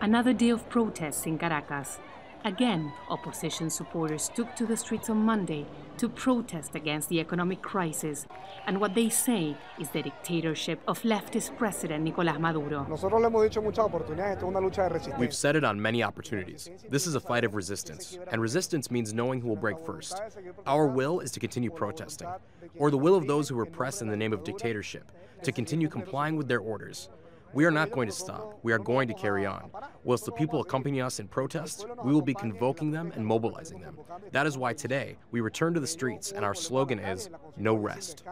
Another day of protests in Caracas. Again, opposition supporters took to the streets on Monday to protest against the economic crisis and what they say is the dictatorship of leftist President Nicolas Maduro. We've said it on many opportunities. This is a fight of resistance, and resistance means knowing who will break first. Our will is to continue protesting, or the will of those who repress in the name of dictatorship, to continue complying with their orders. We are not going to stop. We are going to carry on. Whilst the people accompany us in protest, we will be convoking them and mobilizing them. That is why today we return to the streets and our slogan is, "No rest."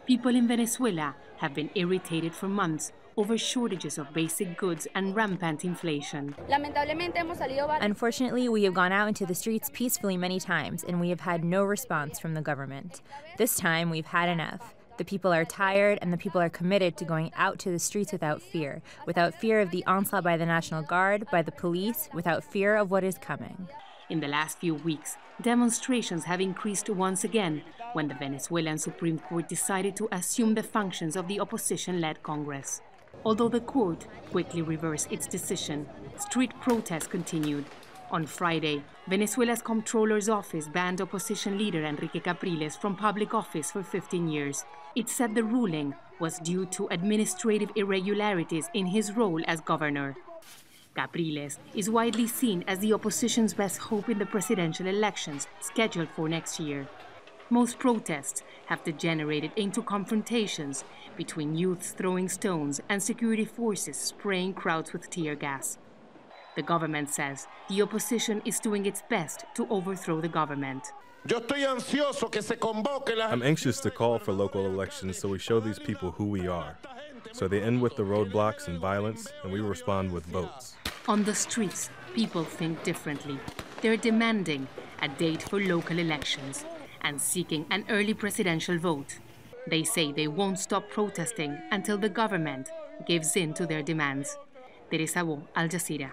People in Venezuela have been irritated for months over shortages of basic goods and rampant inflation. Unfortunately, we have gone out into the streets peacefully many times, and we have had no response from the government. This time, we've had enough. The people are tired, and the people are committed to going out to the streets without fear of the onslaught by the National Guard, by the police, without fear of what is coming. In the last few weeks, demonstrations have increased once again when the Venezuelan Supreme Court decided to assume the functions of the opposition-led Congress. Although the court quickly reversed its decision, street protests continued. On Friday, Venezuela's comptroller's office banned opposition leader Enrique Capriles from public office for 15 years. It said the ruling was due to administrative irregularities in his role as governor. Capriles is widely seen as the opposition's best hope in the presidential elections scheduled for next year. Most protests have degenerated into confrontations between youths throwing stones and security forces spraying crowds with tear gas. The government says the opposition is doing its best to overthrow the government. I'm anxious to call for local elections so we show these people who we are. So they end with the roadblocks and violence, and we respond with votes. On the streets, people think differently. They're demanding a date for local elections and seeking an early presidential vote. They say they won't stop protesting until the government gives in to their demands. Teresa, Al Jazeera.